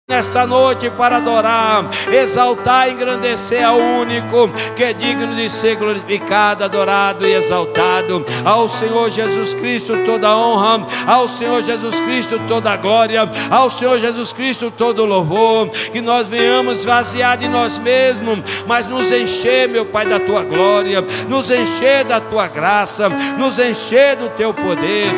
nesta noite para adorar, exaltar e engrandecer ao único que é digno de ser glorificado, adorado e exaltado. Ao Senhor Jesus Cristo toda a honra, ao Senhor Jesus Cristo toda a glória, ao Senhor Jesus Cristo todo o louvor. Que nós venhamos esvaziar de nós mesmos, mas nos encher, meu Pai, da tua glória, nos encher da tua graça, nos encher do teu poder.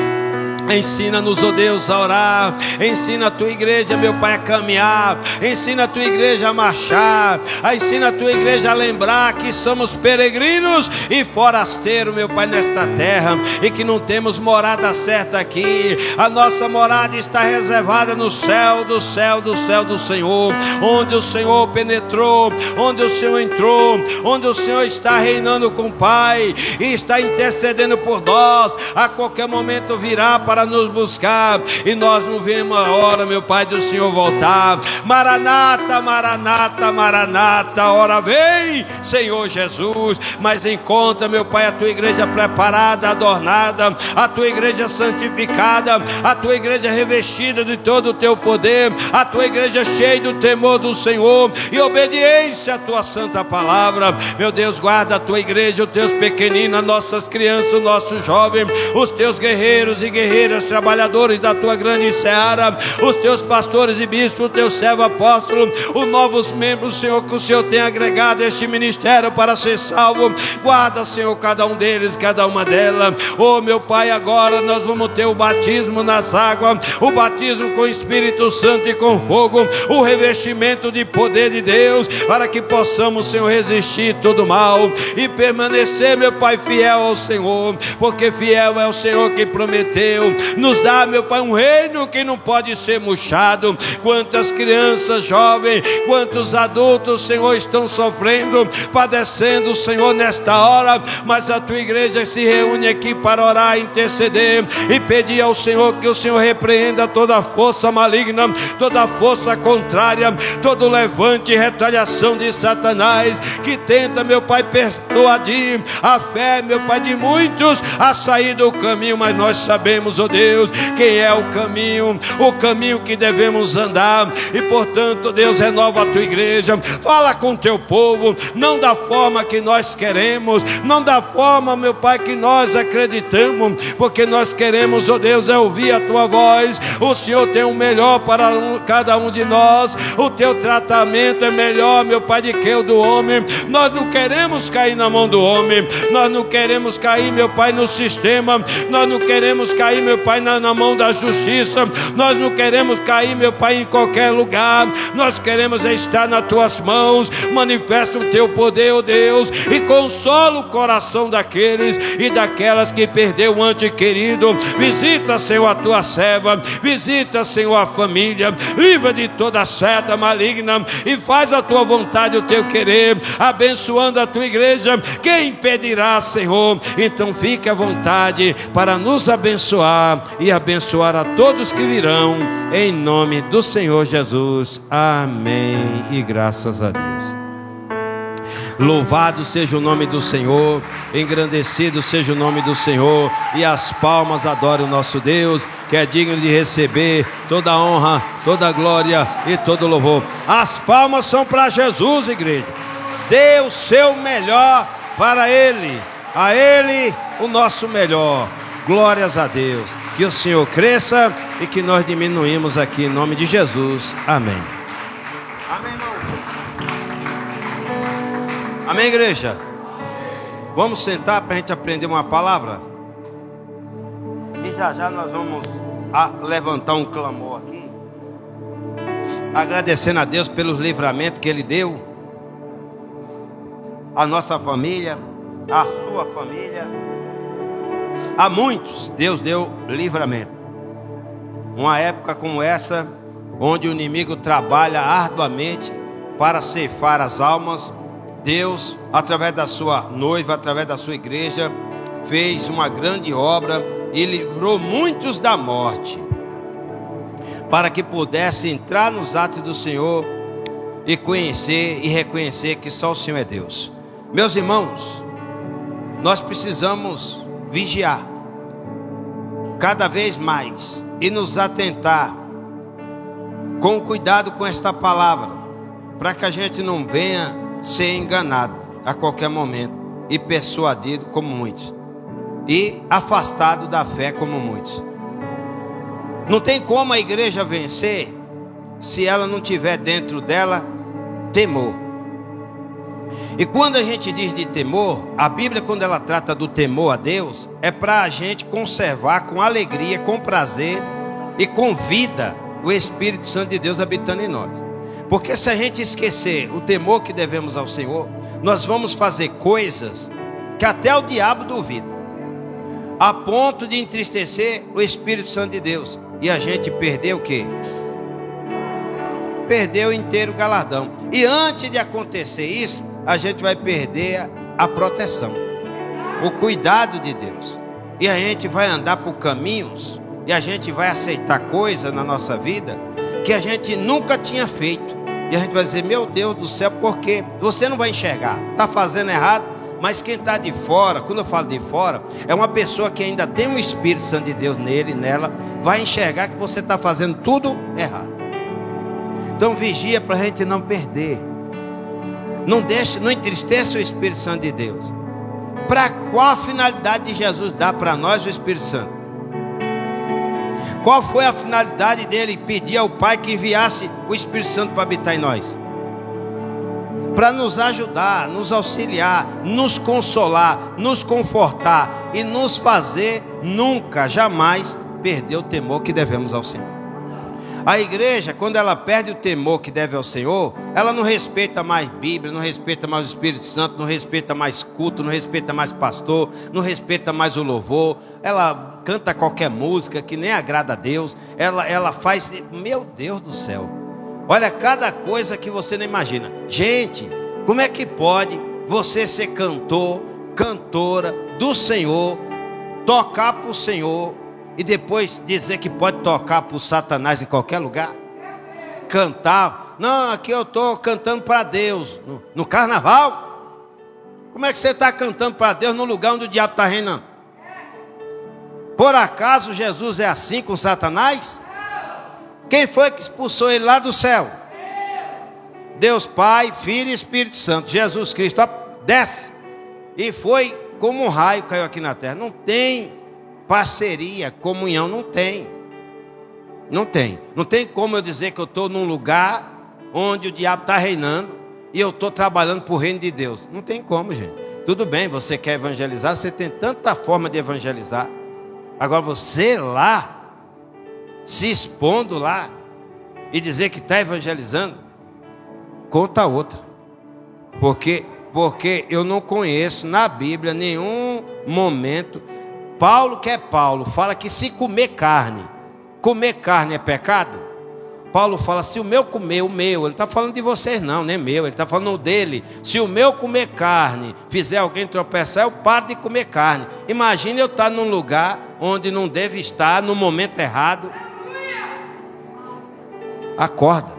Ensina-nos, ó Deus, a orar. Ensina a tua igreja, meu Pai, a caminhar. Ensina a tua igreja a marchar. Ensina a tua igreja a lembrar que somos peregrinos e forasteiros, meu Pai, nesta terra, e que não temos morada certa aqui. A nossa morada está reservada no céu, do céu, do céu do Senhor, onde o Senhor penetrou, onde o Senhor entrou, onde o Senhor está reinando com o Pai e está intercedendo por nós. A qualquer momento virá para nos buscar, e nós não vemos a hora, meu Pai, do Senhor voltar. Maranata, Maranata, Maranata, ora vem, Senhor Jesus. Mas encontra, meu Pai, a tua igreja preparada, adornada, a tua igreja santificada, a tua igreja revestida de todo o teu poder, a tua igreja cheia do temor do Senhor e obediência à tua santa palavra. Meu Deus, guarda a tua igreja, os teus pequeninos, as nossas crianças, os nossos jovens, os teus guerreiros e guerreiras, trabalhadores da tua grande seara, os teus pastores e bispos, o teu servo apóstolo, os novos membros, Senhor, que o Senhor tem agregado a este ministério para ser salvo. Guarda, Senhor, cada um deles, cada uma delas. Oh, meu Pai, agora nós vamos ter o batismo nas águas, o batismo com o Espírito Santo e com fogo, o revestimento de poder de Deus, para que possamos, Senhor, resistir todo mal e permanecer, meu Pai, fiel ao Senhor, porque fiel é o Senhor que prometeu nos dá, meu Pai, um reino que não pode ser murchado. Quantas crianças, jovens, quantos adultos, Senhor, estão sofrendo, padecendo, Senhor, nesta hora, mas a tua igreja se reúne aqui para orar, interceder e pedir ao Senhor que o Senhor repreenda toda força maligna, toda força contrária, todo levante e retaliação de Satanás, que tenta, meu Pai, persuadir a fé, meu Pai, de muitos a sair do caminho. Mas nós sabemos, ó Deus, quem é o caminho que devemos andar. E portanto, Deus, renova a tua igreja, fala com o teu povo, não da forma que nós queremos, não da forma, meu Pai, que nós acreditamos, porque nós queremos, ó Deus, é ouvir a tua voz. O Senhor tem o melhor para cada um de nós, o teu tratamento é melhor, meu Pai, do que o do homem. Nós não queremos cair na mão do homem, nós não queremos cair, meu Pai, no sistema, nós não queremos cair, meu Pai, na mão da justiça, nós não queremos cair, meu Pai, em qualquer lugar. Nós queremos estar nas tuas mãos. Manifesta o teu poder, ó Deus, e consola o coração daqueles e daquelas que perdeu o ante querido. Visita, Senhor, a tua serva, visita, Senhor, a família, livra de toda seta maligna e faz a tua vontade, o teu querer, abençoando a tua igreja. Quem impedirá, Senhor? Então fique à vontade para nos abençoar e abençoar a todos que virão, em nome do Senhor Jesus. Amém e graças a Deus. Louvado seja o nome do Senhor, engrandecido seja o nome do Senhor, e as palmas adorem o nosso Deus, que é digno de receber toda a honra, toda a glória e todo o louvor. As palmas são para Jesus, igreja. Dê o seu melhor para Ele, a Ele o nosso melhor. Glórias a Deus. Que o Senhor cresça e que nós diminuímos aqui em nome de Jesus. Amém. Amém, irmão. Amém, igreja. Vamos sentar para a gente aprender uma palavra. E já nós vamos levantar um clamor aqui, agradecendo a Deus pelos livramentos que Ele deu à nossa família, à sua família. A muitos Deus deu livramento. Uma época como essa, onde o inimigo trabalha arduamente para ceifar as almas, Deus, através da sua noiva, através da sua igreja, fez uma grande obra e livrou muitos da morte, para que pudesse entrar nos atos do Senhor e conhecer e reconhecer que só o Senhor é Deus. Meus irmãos, nós precisamos vigiar cada vez mais e nos atentar com cuidado com esta palavra, para que a gente não venha ser enganado a qualquer momento e persuadido como muitos, e afastado da fé como muitos. Não tem como a igreja vencer se ela não tiver dentro dela temor. E quando a gente diz de temor, a Bíblia, quando ela trata do temor a Deus, é para a gente conservar com alegria, com prazer e com vida o Espírito Santo de Deus habitando em nós. Porque se a gente esquecer o temor que devemos ao Senhor, nós vamos fazer coisas que até o diabo duvida, a ponto de entristecer o Espírito Santo de Deus. E a gente perdeu o quê? Perdeu inteiro o galardão. E antes de acontecer isso, a gente vai perder a proteção, o cuidado de Deus. E a gente vai andar por caminhos, e a gente vai aceitar coisas na nossa vida que a gente nunca tinha feito. E a gente vai dizer, meu Deus do céu, porque você não vai enxergar, está fazendo errado, mas quem está de fora, quando eu falo de fora, é uma pessoa que ainda tem um Espírito Santo de Deus nele, nela, vai enxergar que você está fazendo tudo errado. Então vigia para a gente não perder. Não deixe, não entristeça o Espírito Santo de Deus. Para qual a finalidade de Jesus dar para nós o Espírito Santo? Qual foi a finalidade dele pedir ao Pai que enviasse o Espírito Santo para habitar em nós? Para nos ajudar, nos auxiliar, nos consolar, nos confortar e nos fazer nunca, jamais perder o temor que devemos ao Senhor. A igreja, quando ela perde o temor que deve ao Senhor, ela não respeita mais Bíblia, não respeita mais o Espírito Santo, não respeita mais culto, não respeita mais pastor, não respeita mais o louvor. Ela canta qualquer música que nem agrada a Deus. Ela faz, meu Deus do céu, olha cada coisa que você não imagina. Gente, como é que pode você ser cantor, cantora do Senhor, tocar para o Senhor e depois dizer que pode tocar para o Satanás em qualquer lugar? Cantar, não, aqui eu estou cantando para Deus, no carnaval. Como é que você está cantando para Deus no lugar onde o diabo está reinando? Por acaso Jesus é assim com Satanás? Quem foi que expulsou ele lá do céu? Deus Pai, Filho e Espírito Santo. Jesus Cristo desce e foi como um raio, caiu aqui na terra. Não tem parceria, comunhão, não tem. Não tem como eu dizer que eu estou num lugar onde o diabo está reinando e eu estou trabalhando para o reino de Deus. Não tem como, gente. Tudo bem, você quer evangelizar, você tem tanta forma de evangelizar. Agora você lá, se expondo lá e dizer que está evangelizando, conta outra. Porque eu não conheço na Bíblia nenhum momento. Paulo, que é Paulo, fala que se comer carne é pecado. Paulo fala, se o meu comer, o meu, ele está falando de vocês não, nem meu, ele está falando dele. Se o meu comer carne fizer alguém tropeçar, eu paro de comer carne. Imagine eu estar num lugar onde não deve estar, no momento errado. Acorda.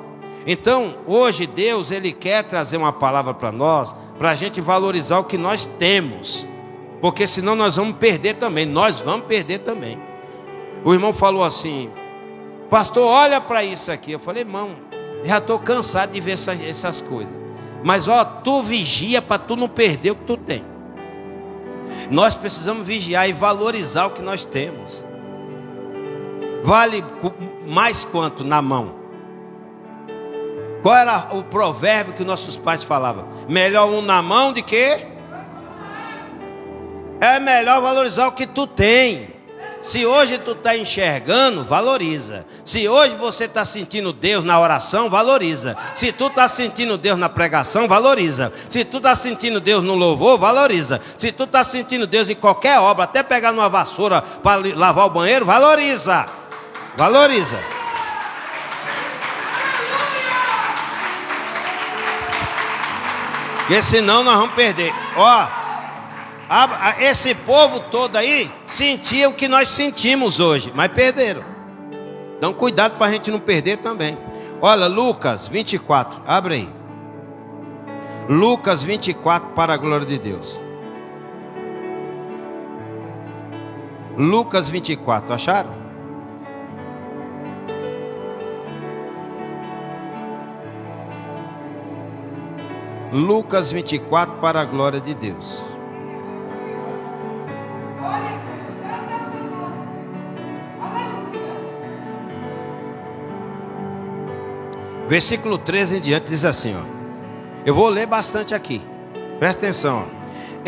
Então, hoje Deus, Ele quer trazer uma palavra para nós, para a gente valorizar o que nós temos. Porque senão nós vamos perder também, O irmão falou assim, pastor, olha para isso aqui. Eu falei, irmão, já estou cansado de ver essas coisas. Mas tu vigia para tu não perder o que tu tem. Nós precisamos vigiar e valorizar o que nós temos. Vale mais quanto na mão? Qual era o provérbio que nossos pais falavam? Melhor um na mão do que? É melhor valorizar o que tu tem. Se hoje tu está enxergando, valoriza. Se hoje você está sentindo Deus na oração, valoriza. Se tu está sentindo Deus na pregação, valoriza. Se tu está sentindo Deus no louvor, valoriza. Se tu está sentindo Deus em qualquer obra, até pegar numa vassoura para lavar o banheiro, valoriza. Valoriza. Porque senão nós vamos perder. Esse povo todo aí sentia o que nós sentimos hoje, mas perderam. Então cuidado para a gente não perder também. Olha, Lucas 24, abre aí. Lucas 24, para a glória de Deus. Lucas 24, acharam? Lucas 24, para a glória de Deus. Versículo 13 em diante diz assim, ó. Eu vou ler bastante aqui. Presta atenção, ó.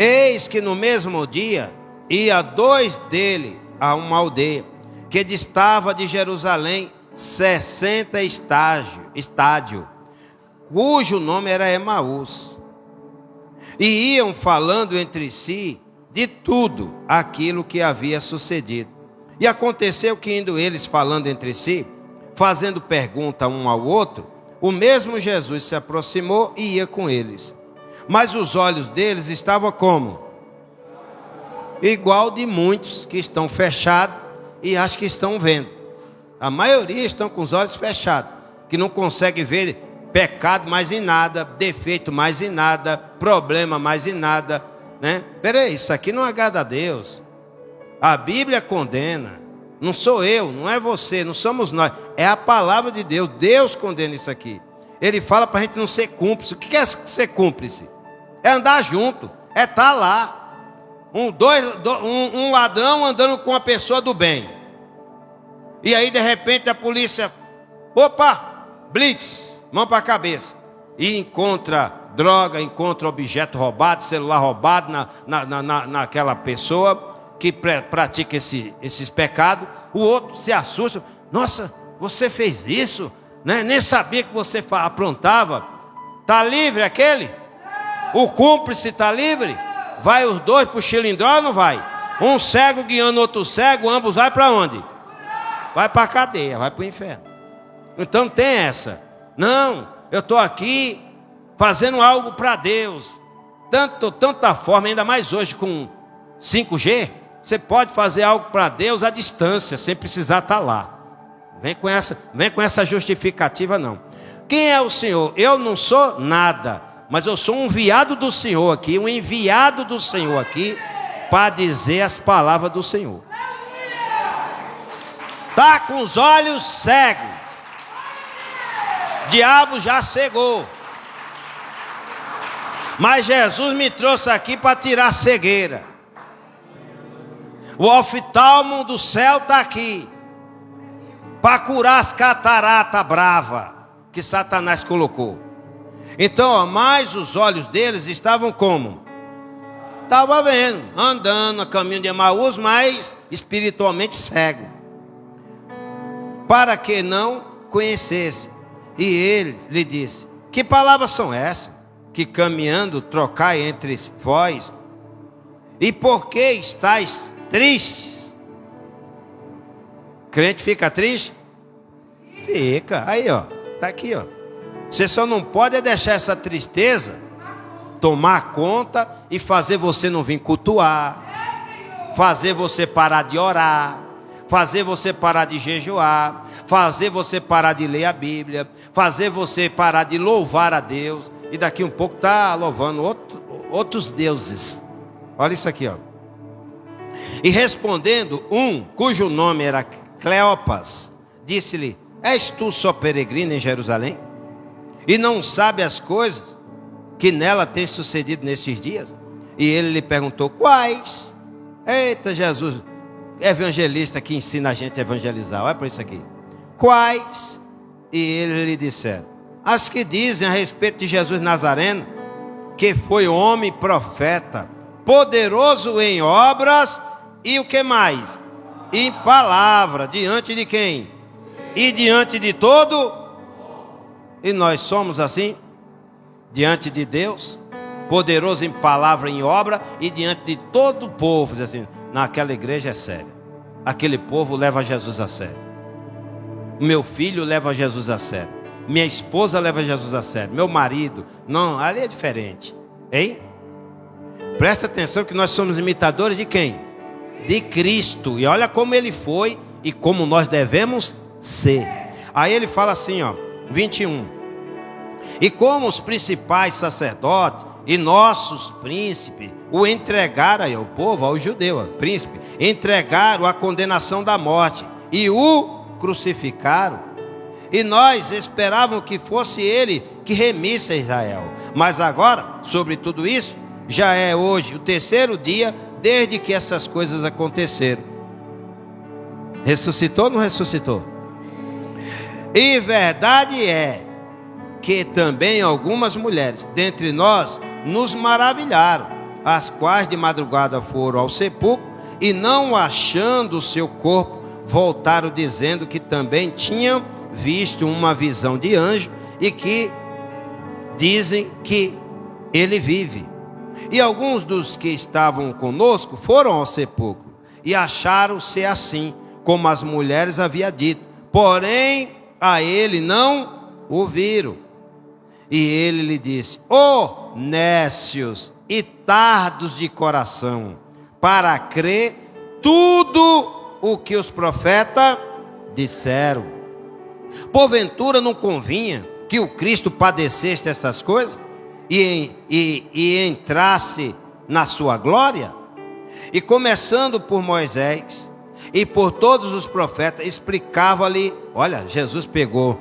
Eis que no mesmo dia ia dois dele a uma aldeia que distava de Jerusalém 60 estádio, cujo nome era Emaús. E iam falando entre si de tudo aquilo que havia sucedido. E aconteceu que indo eles falando entre si, fazendo pergunta um ao outro, o mesmo Jesus se aproximou e ia com eles. Mas os olhos deles estavam como? Igual de muitos que estão fechados e acham que estão vendo. A maioria estão com os olhos fechados, que não conseguem ver pecado mais em nada, defeito mais em nada, problema mais em nada, né? Peraí, isso aqui não agrada a Deus. A Bíblia condena. Não sou eu, não é você, não somos nós. É a palavra de Deus. Deus condena isso aqui. Ele fala para a gente não ser cúmplice. O que é ser cúmplice? É andar junto, é estar lá. Um ladrão andando com uma pessoa do bem. E aí de repente a polícia, opa, blitz, mão para a cabeça. E encontra droga, encontra objeto roubado, celular roubado naquela pessoa que pratica esses pecados. O outro se assusta. Nossa, você fez isso? Né? Nem sabia que você aprontava. Está livre aquele? O cúmplice está livre? Vai os dois para o chilindró ou não vai? Um cego guiando outro cego, ambos vai para onde? Vai para a cadeia, vai para o inferno. Então tem essa. Não, eu estou aqui fazendo algo para Deus. Tanta forma, ainda mais hoje com 5G, você pode fazer algo para Deus à distância, sem precisar estar lá. Vem com essa justificativa não. Quem é o Senhor? Eu não sou nada, mas eu sou um enviado do Senhor aqui, um enviado do Senhor aqui, para dizer as palavras do Senhor. Está com os olhos cegos. O diabo já cegou. Mas Jesus me trouxe aqui para tirar a cegueira. O oftalmo do céu está aqui para curar as cataratas bravas que Satanás colocou. Então, ó, mas os olhos deles estavam como? Estava vendo, andando a caminho de Emaús, mas espiritualmente cego, para que não conhecesse. E ele lhe disse: que palavras são essas que caminhando trocai entre vós? E por que estáis tristes? Crente fica triste? Fica. Aí, ó, tá aqui, ó. Você só não pode deixar essa tristeza tomar conta e fazer você não vir cultuar, fazer você parar de orar, fazer você parar de jejuar, fazer você parar de ler a Bíblia, fazer você parar de louvar a Deus, e daqui um pouco tá louvando outros deuses. Olha isso aqui, ó. E respondendo um, cujo nome era Cleopas, disse-lhe: és tu só peregrino em Jerusalém? E não sabe as coisas que nela tem sucedido nesses dias? E ele lhe perguntou: quais? Eita, Jesus, evangelista que ensina a gente a evangelizar. Olha para isso aqui. Quais? E ele lhe disseram: as que dizem a respeito de Jesus Nazareno, que foi homem profeta, poderoso em obras, e o que mais? Em palavra, diante de quem? E diante de todo. E nós somos assim, diante de Deus, poderoso em palavra, em obra, e diante de todo o povo. Diz assim: naquela igreja é sério, aquele povo leva Jesus a sério, meu filho leva Jesus a sério, minha esposa leva Jesus a sério, meu marido. Não, ali é diferente, hein? Presta atenção que nós somos imitadores de quem? De Cristo. E olha como ele foi e como nós devemos ser. Aí ele fala assim, ó, 21. E como os principais sacerdotes e nossos príncipes o entregaram aí ao povo, ao judeu, príncipe, entregaram a condenação da morte e o crucificaram. e nós esperávamos que fosse ele que remisse a Israel. Mas agora, sobre tudo isso, já é hoje o terceiro dia desde que essas coisas aconteceram. Ressuscitou ou não ressuscitou? E verdade é que também algumas mulheres dentre nós nos maravilharam, as quais de madrugada foram ao sepulcro e, não achando o seu corpo, voltaram dizendo que também tinham visto uma visão de anjo e que dizem que ele vive. E alguns dos que estavam conosco foram ao sepulcro e acharam ser assim, como as mulheres haviam dito, porém a ele não o viram. E ele lhe disse: ó nécios e tardos de coração, para crer tudo o que os profetas disseram. Porventura não convinha que o Cristo padecesse estas coisas e entrasse na sua glória? E começando por Moisés e por todos os profetas, explicava-lhe. Olha, Jesus pegou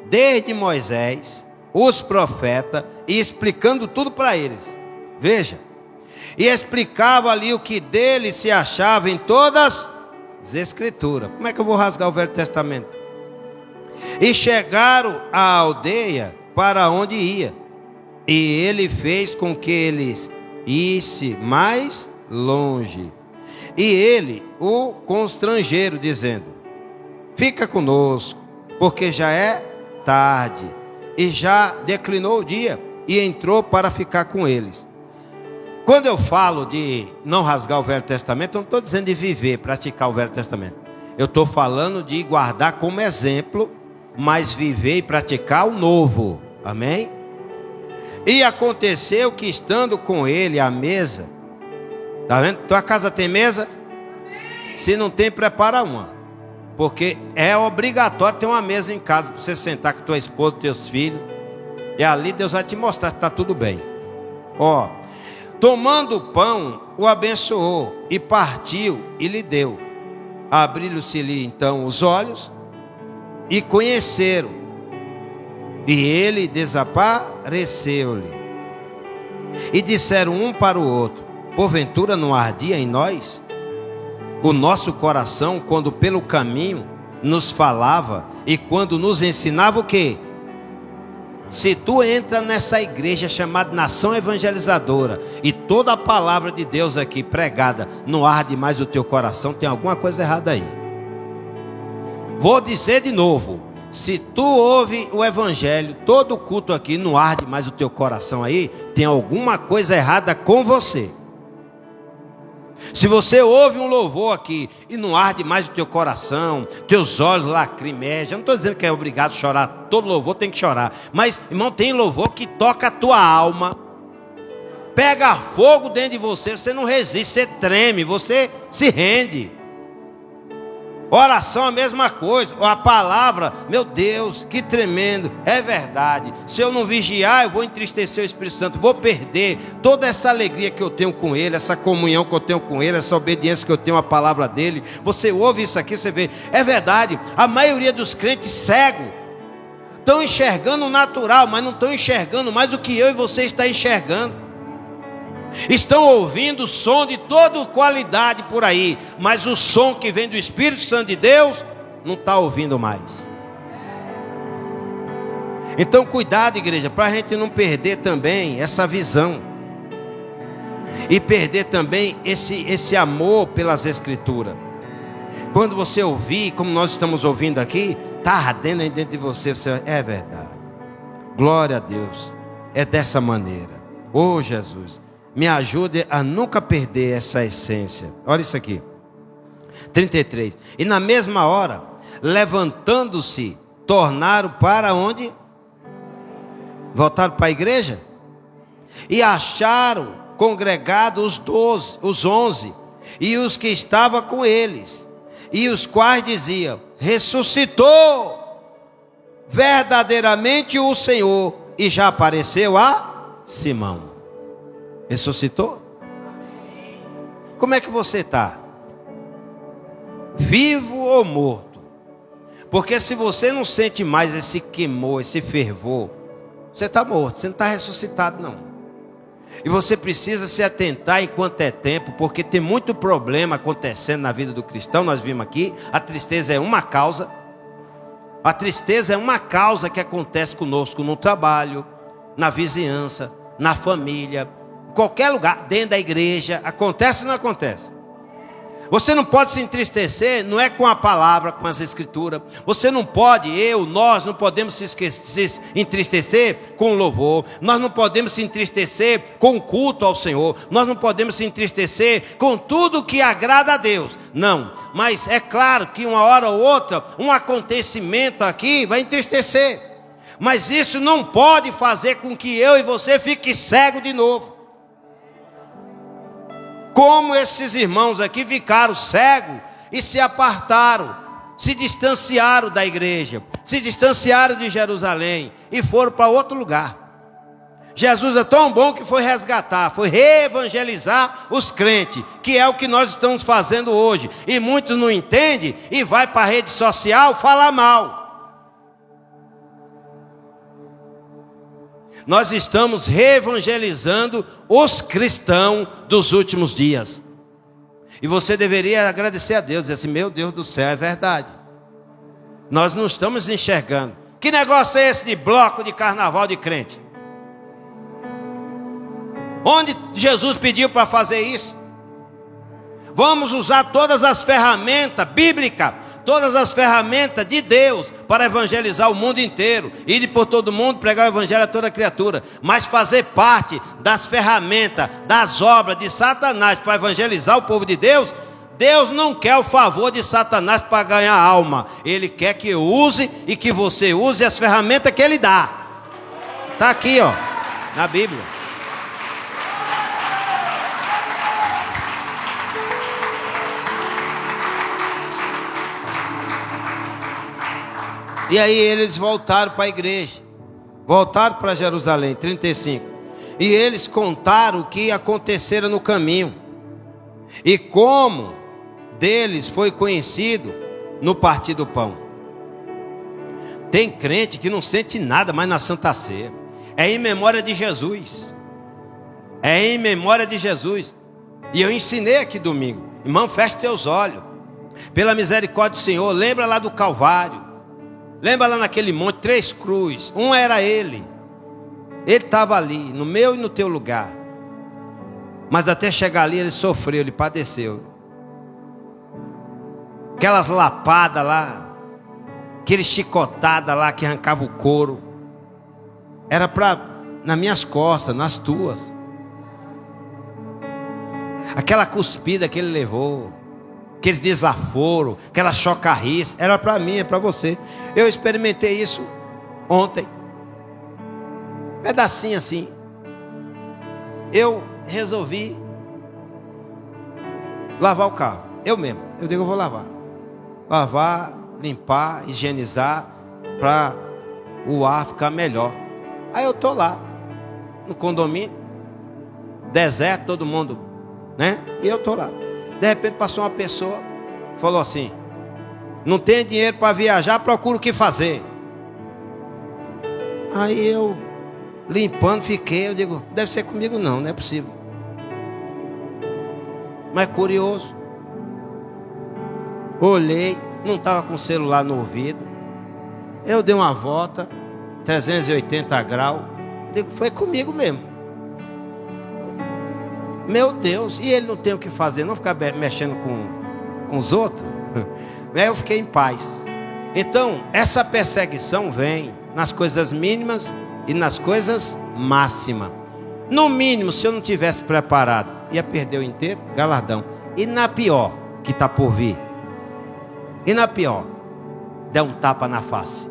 desde Moisés, os profetas, e explicando tudo para eles. Veja, e explicava ali o que dele se achava em todas as Escrituras. Como é que eu vou rasgar o Velho Testamento? E chegaram à aldeia para onde ia, e ele fez com que eles issem mais longe. E ele o constrangeram, dizendo: fica conosco, porque já é tarde, e já declinou o dia, e entrou para ficar com eles. Quando eu falo de não rasgar o Velho Testamento, eu não estou dizendo de viver, praticar o Velho Testamento. Eu estou falando de guardar como exemplo, mas viver e praticar o novo. Amém? E aconteceu que, estando com ele à mesa, está vendo? Tua casa tem mesa? Se não tem, prepara uma. Porque é obrigatório ter uma mesa em casa para você sentar com tua esposa, teus filhos. E ali Deus vai te mostrar se está tudo bem. Ó, tomando o pão, o abençoou e partiu e lhe deu. Abriram-se-lhe então os olhos e conheceram. E ele desapareceu-lhe. E disseram um para o outro: porventura não ardia em nós o nosso coração quando pelo caminho nos falava e quando nos ensinava o quê? Se tu entra nessa igreja chamada Nação Evangelizadora e toda a palavra de Deus aqui pregada não arde mais o teu coração, tem alguma coisa errada aí. Vou dizer de novo: se tu ouve o evangelho, todo o culto aqui não arde mais o teu coração aí, tem alguma coisa errada com você. Se você ouve um louvor aqui e não arde mais o teu coração, teus olhos lacrimejam, eu não estou dizendo que é obrigado a chorar, todo louvor tem que chorar, mas irmão, tem louvor que toca a tua alma, pega fogo dentro de você, você não resiste, você treme, você se rende. Oração a mesma coisa, a palavra, meu Deus, que tremendo, é verdade. Se eu não vigiar, eu vou entristecer o Espírito Santo, vou perder toda essa alegria que eu tenho com Ele, essa comunhão que eu tenho com Ele, essa obediência que eu tenho à palavra dEle. Você ouve isso aqui, você vê, é verdade. A maioria dos crentes cegos estão enxergando o natural, mas não estão enxergando mais o que eu e você está enxergando. Estão ouvindo som de toda qualidade por aí, mas o som que vem do Espírito Santo de Deus não está ouvindo mais. Então cuidado, igreja, para a gente não perder também essa visão e perder também esse amor pelas Escrituras. Quando você ouvir, como nós estamos ouvindo aqui, está ardendo aí dentro de você, é verdade, glória a Deus, é dessa maneira. Oh Jesus, me ajude a nunca perder essa essência. Olha isso aqui, 33. E na mesma hora, levantando-se, tornaram para onde? Voltaram para a igreja? E acharam congregados os 11, e os que estavam com eles, e os quais diziam: ressuscitou verdadeiramente o Senhor, e já apareceu a Simão. Ressuscitou? Como é que você está? Vivo ou morto? Porque se você não sente mais esse queimor, esse fervor, você está morto, você não está ressuscitado não. E você precisa se atentar enquanto é tempo, porque tem muito problema acontecendo na vida do cristão. Nós vimos aqui, a tristeza é uma causa. A tristeza é uma causa que acontece conosco no trabalho, na vizinhança, na família, em qualquer lugar, dentro da igreja. Acontece ou não acontece? Você não pode se entristecer, não é com a palavra, com as escrituras. Você não pode, nós não podemos se entristecer com o louvor. Nós não podemos se entristecer com o culto ao Senhor. Nós não podemos se entristecer com tudo que agrada a Deus. Não, mas é claro que uma hora ou outra, um acontecimento aqui vai entristecer. Mas isso não pode fazer com que eu e você fique cego de novo. Como esses irmãos aqui ficaram cegos e se apartaram, se distanciaram da igreja, se distanciaram de Jerusalém e foram para outro lugar. Jesus é tão bom que foi resgatar, foi reevangelizar os crentes, que é o que nós estamos fazendo hoje. E muitos não entendem e vai para a rede social falar mal. Nós estamos reevangelizando os cristãos dos últimos dias. E você deveria agradecer a Deus, dizer assim, meu Deus do céu, é verdade. Nós não estamos enxergando. Que negócio é esse de bloco de carnaval de crente? Onde Jesus pediu para fazer isso? Vamos usar todas as ferramentas bíblicas, todas as ferramentas de Deus para evangelizar o mundo inteiro, ir por todo mundo, pregar o evangelho a toda criatura, mas fazer parte das ferramentas, das obras de Satanás para evangelizar o povo de Deus. Deus não quer o favor de Satanás para ganhar alma. Ele quer que eu use e que você use as ferramentas que Ele dá. Está aqui, ó, na Bíblia. E aí eles voltaram para a igreja, voltaram para Jerusalém, 35. E eles contaram o que acontecera no caminho, e como deles foi conhecido no partir do pão. Tem crente que não sente nada mais na Santa Ceia. É em memória de Jesus. É em memória de Jesus. E eu ensinei aqui domingo. Irmão, feche teus olhos. Pela misericórdia do Senhor, lembra lá do Calvário. Lembra lá naquele monte, 3 cruzes. Um era ele. Ele estava ali, no meu e no teu lugar. Mas até chegar ali ele sofreu, ele padeceu. Aquelas lapadas lá, aqueles chicotadas lá que arrancava o couro. Era nas minhas costas, nas tuas. Aquela cuspida que ele levou, aqueles desaforos, aquela chocarrice, era para mim, é para você. Eu experimentei isso ontem. Pedacinho assim. Eu resolvi lavar o carro. Eu mesmo. Eu digo, eu vou lavar. Lavar, limpar, higienizar, para o ar ficar melhor. Aí eu tô lá, no condomínio, deserto, todo mundo, né? E eu tô lá. De repente passou uma pessoa, falou assim, não tem dinheiro para viajar, procura o que fazer. Aí eu, limpando, fiquei, eu digo, deve ser comigo não é possível. Mas curioso. Olhei, não estava com o celular no ouvido. Eu dei uma volta, 380 graus. Digo, foi comigo mesmo. Meu Deus, e ele não tem o que fazer, não ficar mexendo com os outros. Aí eu fiquei em paz. Então, essa perseguição vem nas coisas mínimas e nas coisas máximas. No mínimo, se eu não tivesse preparado, ia perder o inteiro, galardão. E na pior, que está por vir. E na pior, der um tapa na face.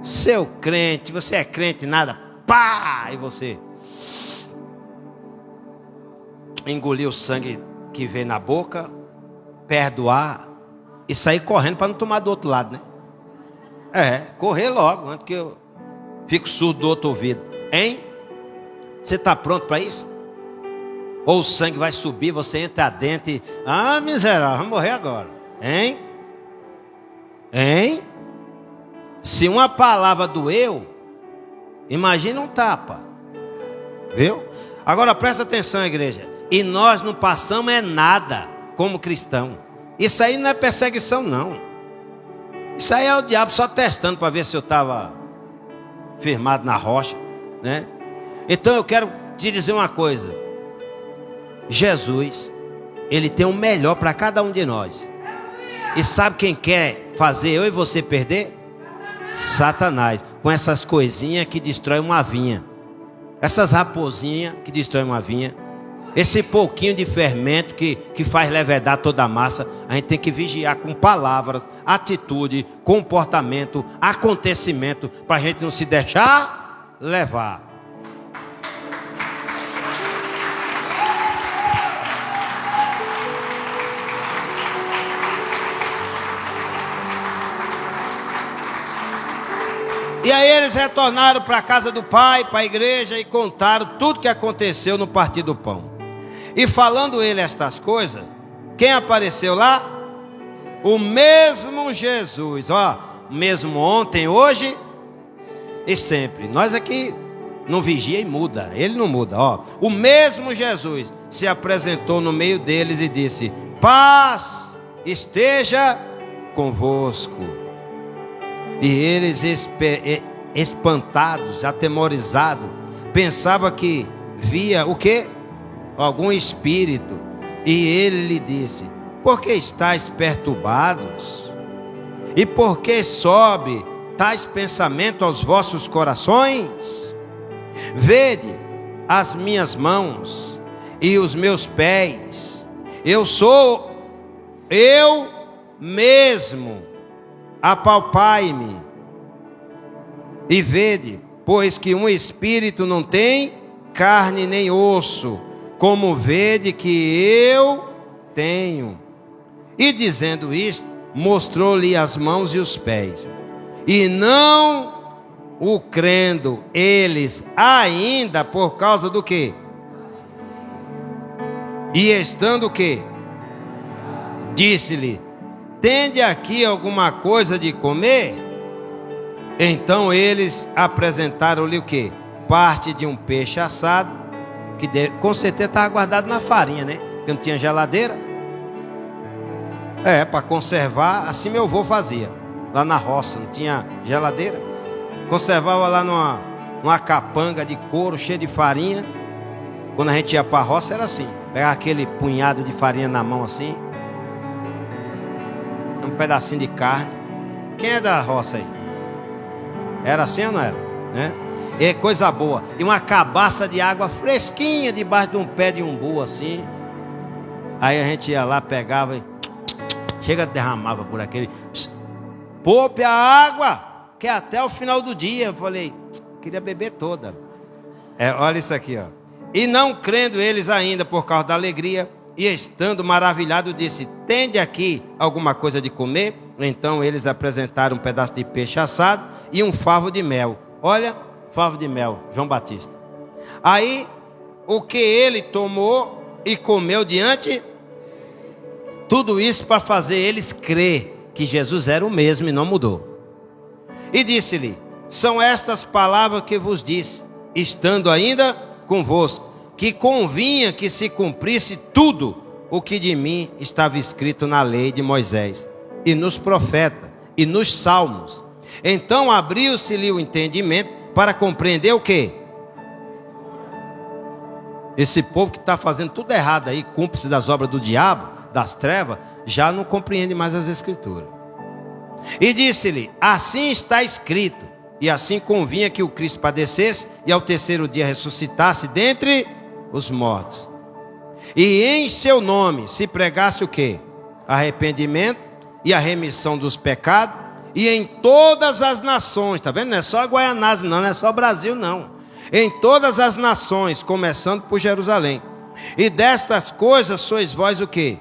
Seu crente, você é crente nada, pá! E você engolir o sangue que vem na boca, perdoar e sair correndo para não tomar do outro lado, né? É, correr logo, antes que eu fico surdo do outro ouvido. Hein? Você está pronto para isso? Ou o sangue vai subir, você entra dentro e... Ah, miserável, vai morrer agora. Hein? Hein? Se uma palavra doeu, imagina um tapa. Viu? Agora presta atenção, igreja. E nós não passamos nada como cristão. Isso aí não é perseguição, não. Isso aí é o diabo só testando para ver se eu estava firmado na rocha, né? Então eu quero te dizer uma coisa. Jesus, Ele tem o melhor para cada um de nós. E sabe quem quer fazer eu e você perder? Satanás. Com essas coisinhas que destroem uma vinha. Essas raposinhas que destroem uma vinha. Esse pouquinho de fermento que faz levedar toda a massa. A gente tem que vigiar com palavras, atitude, comportamento, acontecimento, para a gente não se deixar levar. E aí eles retornaram para a casa do pai, para a igreja, e contaram tudo que aconteceu no partir do pão. E falando ele estas coisas, quem apareceu lá? O mesmo Jesus, ó, mesmo ontem, hoje e sempre. Nós aqui não vigia e muda, ele não muda, ó. O mesmo Jesus se apresentou no meio deles e disse: paz esteja convosco. E eles espantados, atemorizados, pensavam que via o quê? Algum espírito. E ele lhe disse: por que estáis perturbados? E por que sobe tais pensamentos aos vossos corações? Vede as minhas mãos e os meus pés. Eu sou eu mesmo. Apalpai-me e vede, pois que um espírito não tem carne nem osso, como vede que eu tenho. E dizendo isto, mostrou-lhe as mãos e os pés. E não o crendo eles ainda, por causa do quê? E estando o quê? Disse-lhe: tende aqui alguma coisa de comer? Então eles apresentaram-lhe o quê? Parte de um peixe assado, que com certeza estava guardado na farinha, né? Porque não tinha geladeira. Para conservar, assim meu avô fazia. Lá na roça, não tinha geladeira. Conservava lá numa capanga de couro, cheia de farinha. Quando a gente ia para a roça era assim. Pegava aquele punhado de farinha na mão assim. Um pedacinho de carne. Quem é da roça aí? Era assim ou não era? Né? E coisa boa. E uma cabaça de água fresquinha debaixo de um pé de umbu assim. Aí a gente ia lá, pegava e chega, derramava por aquele. Poupe a água, que é até o final do dia. Eu falei, queria beber toda. Olha isso aqui, ó. E não crendo eles ainda por causa da alegria, e estando maravilhado, disse: tende aqui alguma coisa de comer? Então eles apresentaram um pedaço de peixe assado e um favo de mel. Olha, favo de mel, João Batista. Aí, o que ele tomou e comeu diante, tudo isso para fazer eles crer que Jesus era o mesmo e não mudou. E disse-lhe: são estas palavras que vos disse, estando ainda convosco, que convinha que se cumprisse tudo o que de mim estava escrito na lei de Moisés, e nos profetas, e nos salmos. Então abriu-se-lhe o entendimento para compreender o quê? Esse povo que está fazendo tudo errado aí, cúmplice das obras do diabo, das trevas, já não compreende mais as escrituras. E disse-lhe: assim está escrito, e assim convinha que o Cristo padecesse e ao terceiro dia ressuscitasse dentre os mortos. E em seu nome se pregasse o quê? Arrependimento e a remissão dos pecados, e em todas as nações, tá vendo? Não é só Guaianazes não, não é só Brasil não. Em todas as nações, começando por Jerusalém. E destas coisas sois vós o quê?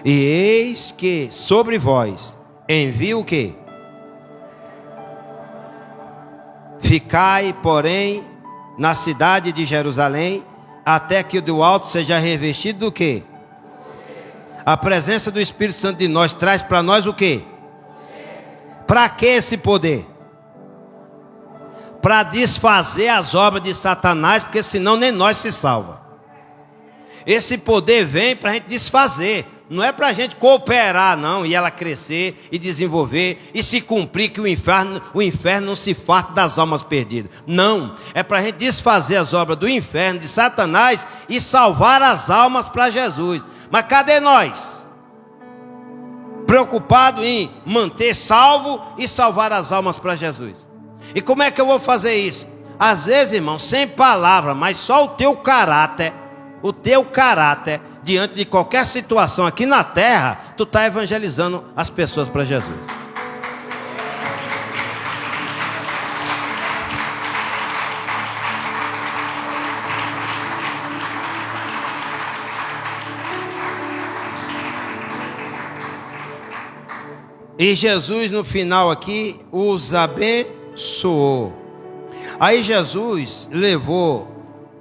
E eis que sobre vós envio o quê? Ficai, porém, na cidade de Jerusalém, até que o do alto seja revestido do quê? A presença do Espírito Santo de nós traz para nós o quê? Para que esse poder? Para desfazer as obras de Satanás, porque senão nem nós se salva. Esse poder vem para a gente desfazer, não é para a gente cooperar não, e ela crescer e desenvolver e se cumprir que o inferno não se farta das almas perdidas. Não, é para a gente desfazer as obras do inferno, de Satanás, e salvar as almas para Jesus. Mas cadê nós? Preocupado em manter salvo e salvar as almas para Jesus. E como é que eu vou fazer isso? Às vezes, irmão, sem palavra, mas só o teu caráter, diante de qualquer situação aqui na terra, tu está evangelizando as pessoas para Jesus. E Jesus no final aqui os abençoou. Aí Jesus levou,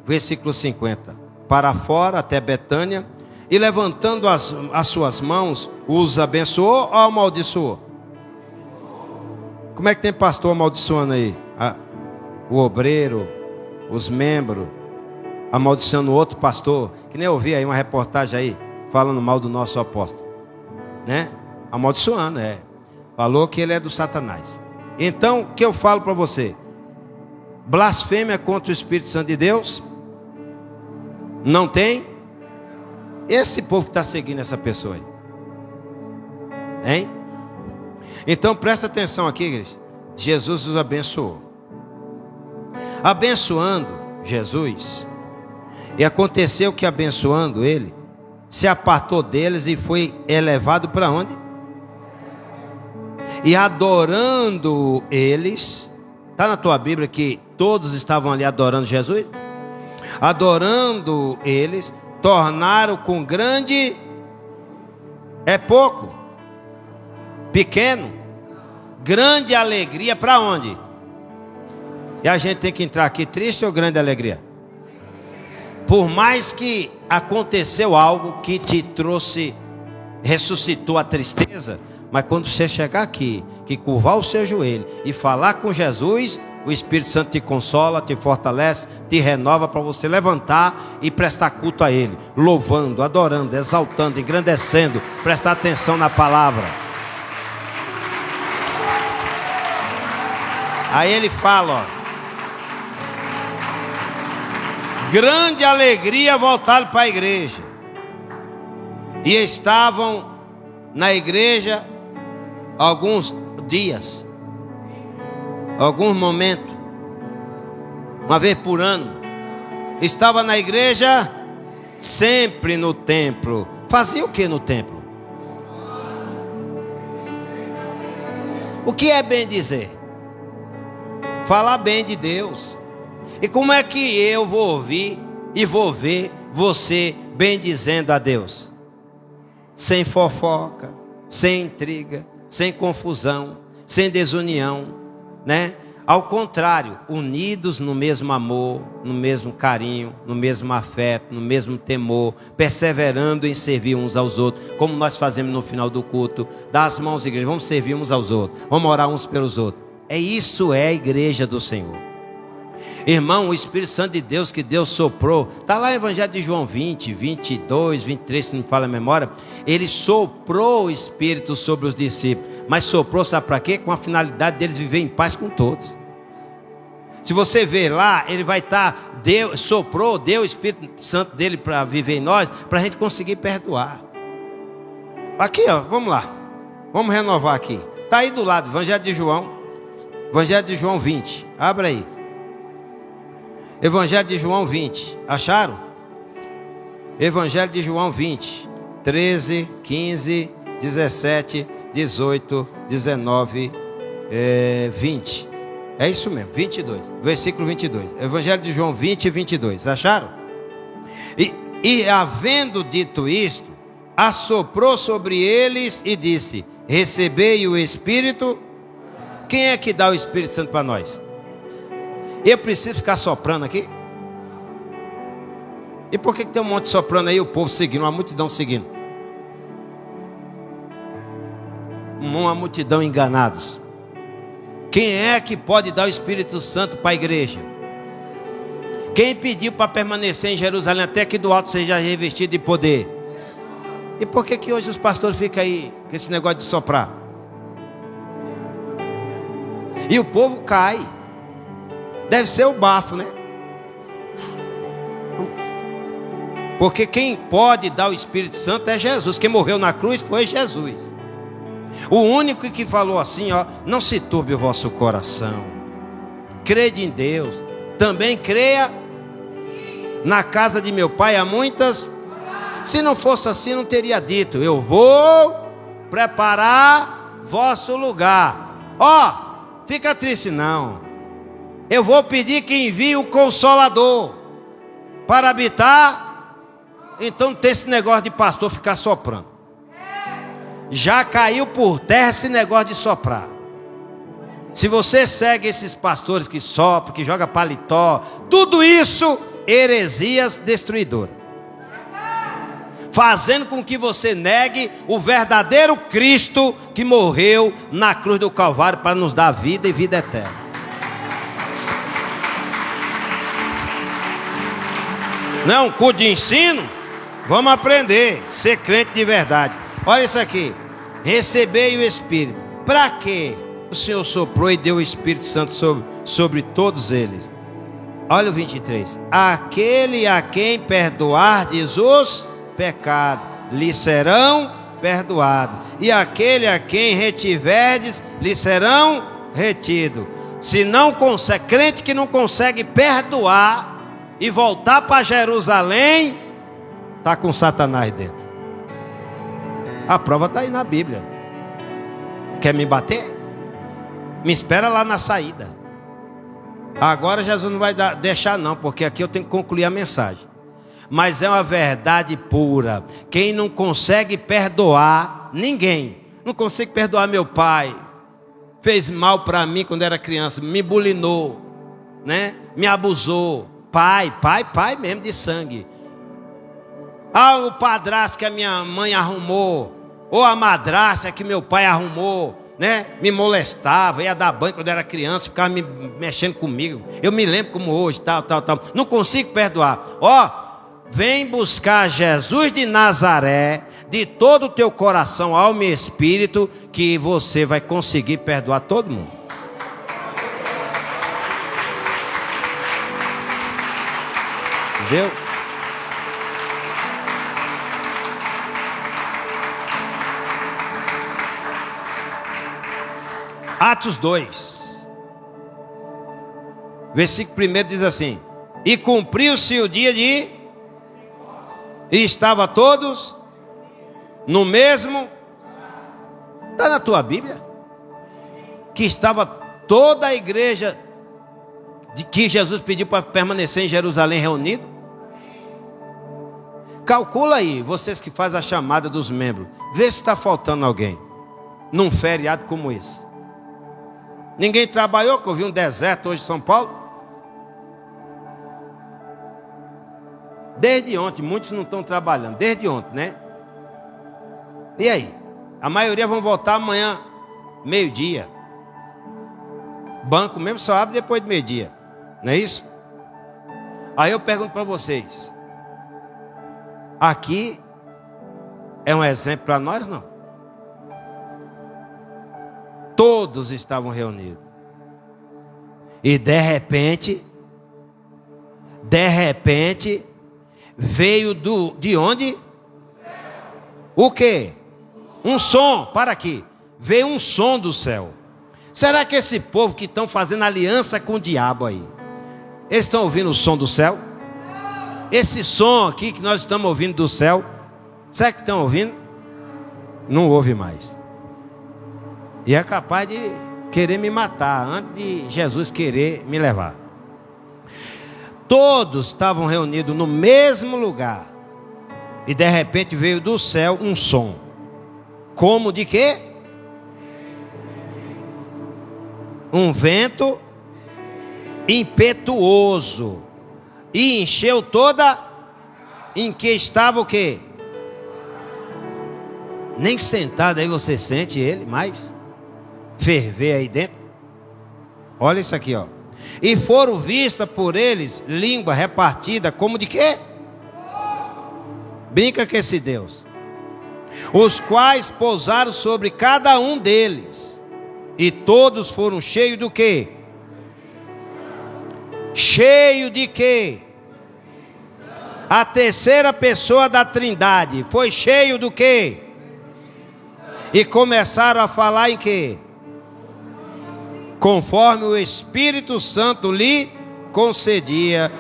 versículo 50, para fora até Betânia, e levantando as suas mãos, os abençoou ou amaldiçoou? Como é que tem pastor amaldiçoando aí? O obreiro, os membros, amaldiçoando o outro pastor, que nem eu vi aí uma reportagem aí, falando mal do nosso apóstolo, né? Amaldiçoando, falou que ele é do Satanás. Então, o que eu falo para você? Blasfêmia contra o Espírito Santo de Deus? Não tem? Esse povo que está seguindo essa pessoa aí, hein? Então presta atenção aqui, igreja. Jesus os abençoou. Abençoando Jesus, e aconteceu que abençoando ele, se apartou deles e foi elevado para onde? E adorando eles, está na tua Bíblia que todos estavam ali adorando Jesus? Adorando eles, tornaram com grande, é pouco, pequeno, grande alegria, para onde? E a gente tem que entrar aqui triste ou grande alegria? Por mais que aconteceu algo que te trouxe, ressuscitou a tristeza, mas quando você chegar aqui, que curvar o seu joelho e falar com Jesus, o Espírito Santo te consola, te fortalece, te renova para você levantar e prestar culto a Ele, louvando, adorando, exaltando, engrandecendo, prestar atenção na palavra. Aí ele fala, grande alegria voltaram para a igreja, e estavam na igreja alguns dias, alguns momentos, uma vez por ano. Estava na igreja, sempre no templo. Fazia o que no templo? O que é bem dizer? Falar bem de Deus. E como é que eu vou ouvir e vou ver você bem dizendo a Deus? Sem fofoca, sem intriga, sem confusão, sem desunião, né? Ao contrário, unidos no mesmo amor, no mesmo carinho, no mesmo afeto, no mesmo temor, perseverando em servir uns aos outros, como nós fazemos no final do culto. Dá as mãos, igreja, vamos servir uns aos outros, vamos orar uns pelos outros. Isso é a igreja do Senhor. Irmão, o Espírito Santo de Deus que Deus soprou, está lá no Evangelho de João 20, 22, 23, se não me falha a memória. Ele soprou o Espírito sobre os discípulos, mas soprou, sabe para quê? Com a finalidade deles viver em paz com todos. Se você ver lá, ele vai estar, soprou, deu o Espírito Santo dele para viver em nós, para a gente conseguir perdoar. Aqui, ó, vamos lá, vamos renovar aqui. Está aí do lado, Evangelho de João 20, abre aí. Evangelho de João 20, acharam? Evangelho de João 20, 13, 15, 17, 18, 19, 20. É isso mesmo, 22, versículo 22. Evangelho de João 20, 22, acharam? E havendo dito isto, assoprou sobre eles e disse: recebei o Espírito. Quem é que dá o Espírito Santo para nós? Eu preciso ficar soprando aqui? E por que tem um monte soprando aí, o povo seguindo, uma multidão seguindo? uma multidão enganados. Quem é que pode dar o Espírito Santo para a igreja? Quem pediu para permanecer em Jerusalém até que do alto seja revestido de poder? E por que hoje os pastores ficam aí com esse negócio de soprar? E o povo cai. Deve ser o bafo, né? Porque quem pode dar o Espírito Santo é Jesus. Quem morreu na cruz foi Jesus. O único que falou assim, ó: não se turbe o vosso coração, crede em Deus, também creia. Na casa de meu pai há muitas. Se não fosse assim, não teria dito: eu vou preparar vosso lugar. Ó, fica triste não. Eu vou pedir que envie o Consolador para habitar. Então não tem esse negócio de pastor ficar soprando. Já caiu por terra esse negócio de soprar. Se você segue esses pastores que sopram, que jogam paletó, tudo isso, heresias destruidoras, fazendo com que você negue o verdadeiro Cristo que morreu na cruz do Calvário para nos dar vida e vida eterna. Não é um culto de ensino? Vamos aprender, ser crente de verdade. Olha isso aqui: recebei o Espírito. Para quê? O Senhor soprou e deu o Espírito Santo sobre todos eles. Olha o 23. Aquele a quem perdoardes os pecados, lhe serão perdoados. E aquele a quem retiverdes, lhe serão retidos. Se não consegue, crente que não consegue perdoar e voltar para Jerusalém, está com Satanás dentro. A prova está aí na Bíblia. Quer me bater? Me espera lá na saída. Agora Jesus não vai deixar não, porque aqui eu tenho que concluir a mensagem. Mas é uma verdade pura. Quem não consegue perdoar ninguém, não consigo perdoar meu pai, fez mal para mim quando era criança, me bulinou, né? Me abusou. Pai mesmo de sangue. Ah, o padrasto que a minha mãe arrumou, ou a madrasta que meu pai arrumou, né? Me molestava, ia dar banho quando era criança, ficava me mexendo comigo. Eu me lembro como hoje, tal. Não consigo perdoar. Ó, vem buscar Jesus de Nazaré de todo o teu coração, alma e espírito, que você vai conseguir perdoar todo mundo. Entendeu? Atos 2, versículo 1 diz assim: e cumpriu-se o dia e estava todos no mesmo. Está na tua Bíblia que estava toda a igreja de que Jesus pediu para permanecer em Jerusalém reunido? Calcula aí, vocês que fazem a chamada dos membros, vê se está faltando alguém num feriado como esse. Ninguém trabalhou, que eu vi um deserto hoje em São Paulo. Desde ontem, muitos não estão trabalhando, desde ontem, né? E aí? A maioria vão voltar amanhã, meio-dia. Banco mesmo só abre depois do meio-dia, não é isso? Aí eu pergunto para vocês: aqui é um exemplo para nós, não? Todos estavam reunidos. E de repente, veio de onde? O quê? Um som, para aqui. Veio um som do céu. Será que esse povo que estão fazendo aliança com o diabo aí, eles estão ouvindo o som do céu? Esse som aqui que nós estamos ouvindo do céu, será que estão ouvindo? Não ouve mais. E é capaz de querer me matar antes de Jesus querer me levar. Todos estavam reunidos no mesmo lugar. E de repente veio do céu um som. Como de quê? Um vento impetuoso. E encheu toda. Em que estava o quê? Nem sentado aí você sente ele mais ferver aí dentro. Olha isso aqui, ó. E foram vistas por eles língua repartida como de quê? Brinca com esse Deus. Os quais pousaram sobre cada um deles. E todos foram cheios do quê? Cheio de quê? A terceira pessoa da Trindade foi cheio do quê? E começaram a falar em quê? Conforme o Espírito Santo lhe concedia.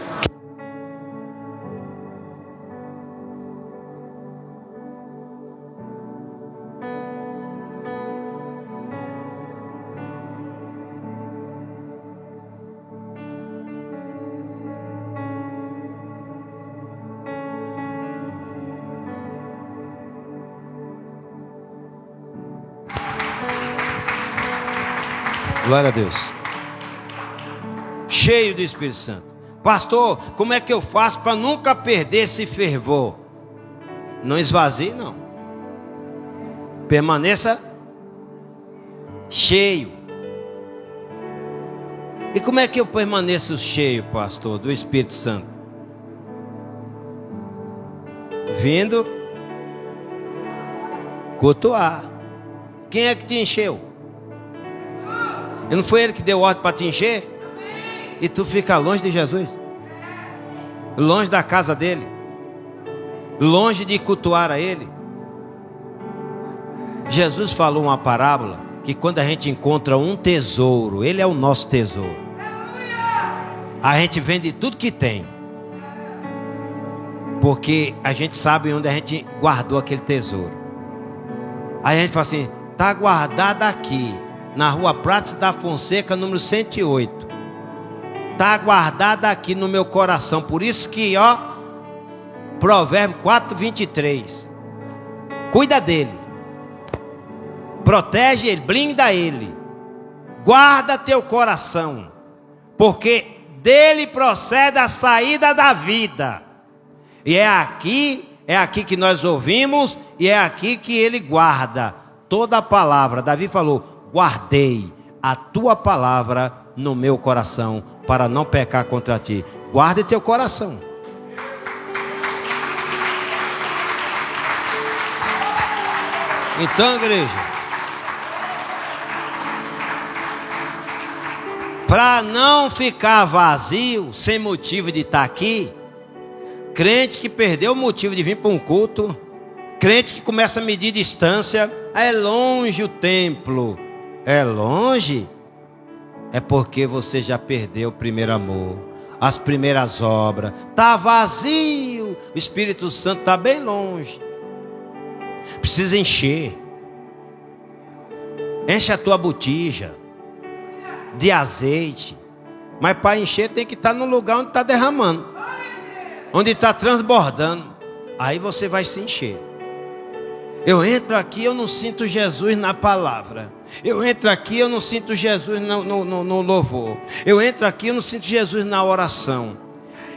Glória a Deus. Cheio do Espírito Santo. Pastor, como é que eu faço para nunca perder esse fervor? Não esvazie, não. Permaneça cheio. E como é que eu permaneço cheio, pastor, do Espírito Santo? Vindo cultuar. Quem é que te encheu? E não foi ele que deu ordem para te encher? E tu fica longe de Jesus, longe da casa dele, longe de cultuar a ele. Jesus falou uma parábola que quando a gente encontra um tesouro, ele é o nosso tesouro. A gente vende tudo que tem, porque a gente sabe onde a gente guardou aquele tesouro. Aí a gente fala assim: está guardado aqui na rua Prates da Fonseca, número 108. Está guardada aqui no meu coração. Por isso que, ó, Provérbio 4:23. Cuida dele. Protege ele, blinda ele. Guarda teu coração. Porque dele procede a saída da vida. E é aqui que nós ouvimos, e é aqui que ele guarda toda a palavra. Davi falou: guardei a tua palavra no meu coração, para não pecar contra ti. Guarde teu coração. Então, igreja, para não ficar vazio, sem motivo de estar aqui, crente que perdeu o motivo de vir para um culto, crente que começa a medir distância, é longe o templo. É longe, é porque você já perdeu o primeiro amor, as primeiras obras. Está vazio, o Espírito Santo está bem longe. Precisa encher. Enche a tua botija de azeite. Mas para encher tem que estar no lugar onde está derramando, onde está transbordando. Aí você vai se encher. Eu entro aqui, eu não sinto Jesus na palavra. Eu entro aqui, eu não sinto Jesus no louvor. Eu entro aqui, eu não sinto Jesus na oração.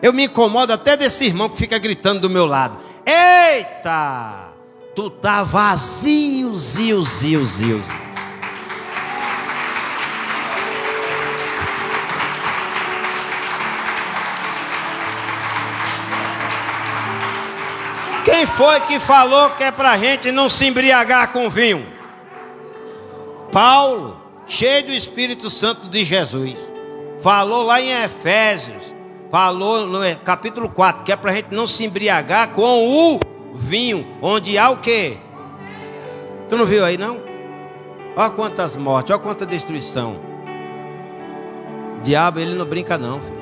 Eu me incomodo até desse irmão que fica gritando do meu lado: eita, tu tá vazio, zio. Quem foi que falou que é para a gente não se embriagar com vinho? Paulo, cheio do Espírito Santo de Jesus, falou lá em Efésios, falou no capítulo 4, que é para a gente não se embriagar com o vinho, onde há o quê? Tu não viu aí não? Olha quantas mortes, olha quanta destruição. O diabo, ele não brinca não, filho.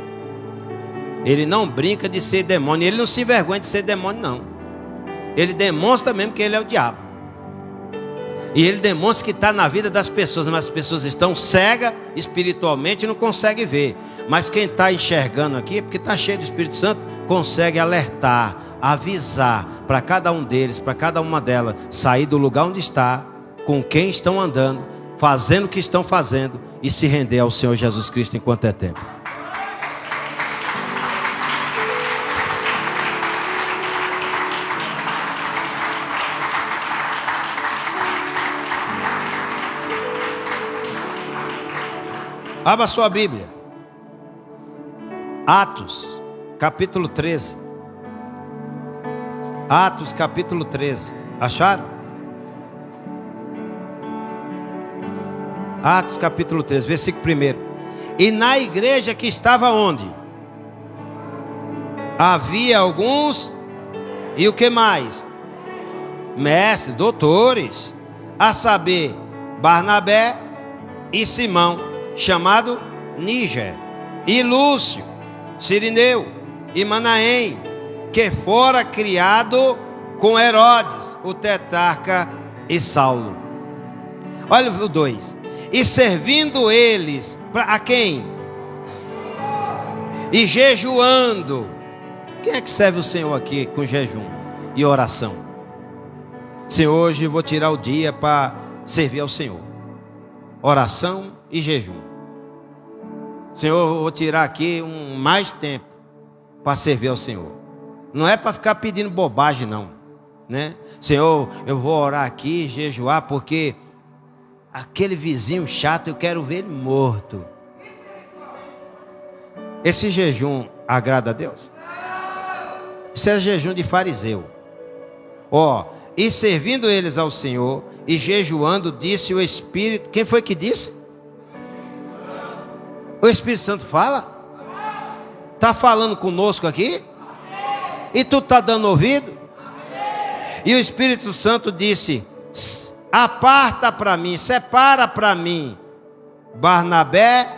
Ele não brinca de ser demônio, ele não se envergonha de ser demônio não. Ele demonstra mesmo que ele é o diabo. E ele demonstra que está na vida das pessoas, mas as pessoas estão cegas espiritualmente e não conseguem ver. Mas quem está enxergando aqui, porque está cheio do Espírito Santo, consegue alertar, avisar para cada um deles, para cada uma delas, sair do lugar onde está, com quem estão andando, fazendo o que estão fazendo e se render ao Senhor Jesus Cristo enquanto é tempo. Abra sua Bíblia. Atos, capítulo 13. Atos, capítulo 13. Acharam? Atos, capítulo 13, versículo 1. E na igreja que estava onde? Havia alguns, e o que mais? Mestres, doutores, a saber, Barnabé e Simão, chamado Níger, e Lúcio, Cirineu e Manaém, que fora criado com Herodes, o tetrarca, e Saulo. Olha o 2. E servindo eles, a quem? E jejuando. Quem é que serve o Senhor aqui com jejum e oração? Senhor, hoje eu vou tirar o dia para servir ao Senhor. Oração e jejum. Senhor, eu vou tirar aqui mais tempo para servir ao Senhor. Não é para ficar pedindo bobagem não, né? Senhor, eu vou orar aqui, jejuar, porque aquele vizinho chato eu quero ver ele morto. Esse jejum agrada a Deus? Isso é jejum de fariseu. E servindo eles ao Senhor e jejuando, disse o Espírito. Quem foi que disse? O Espírito Santo fala? Está falando conosco aqui? E tu está dando ouvido? E o Espírito Santo disse: aparta para mim, separa para mim Barnabé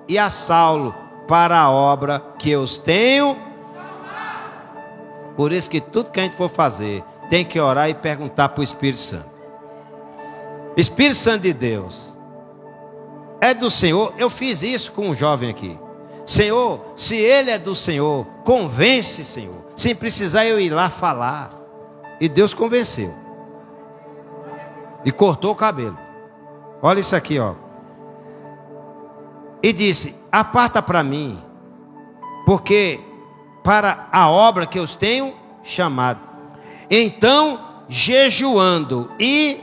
e a Saulo para a obra que eu os tenho. Por isso que tudo que a gente for fazer, tem que orar e perguntar para o Espírito Santo. Espírito Santo de Deus, é do Senhor? Eu fiz isso com um jovem aqui. Senhor, se ele é do Senhor, convence, Senhor. Sem precisar eu ir lá falar. E Deus convenceu. E cortou o cabelo. Olha isso aqui, ó. E disse: aparta para mim, porque para a obra que eu os tenho chamado. Então, jejuando e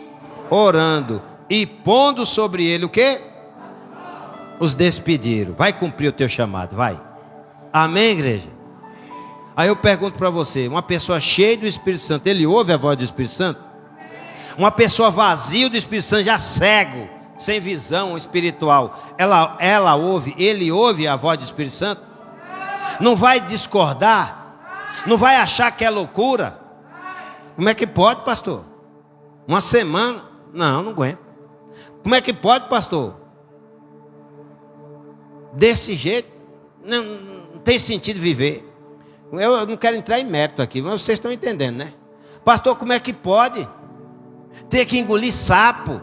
orando e pondo sobre ele o quê? Os despediram. Vai cumprir o teu chamado, vai. Amém, igreja? Aí eu pergunto para você: uma pessoa cheia do Espírito Santo, ele ouve a voz do Espírito Santo? Uma pessoa vazia do Espírito Santo, já cego, sem visão espiritual, ela ouve, ele ouve a voz do Espírito Santo? Não vai discordar? Não vai achar que é loucura? Como é que pode, pastor? Uma semana? Não aguento. Como é que pode, pastor? Desse jeito, não tem sentido viver. Eu não quero entrar em mérito aqui, mas vocês estão entendendo, né? Pastor, como é que pode ter que engolir sapo?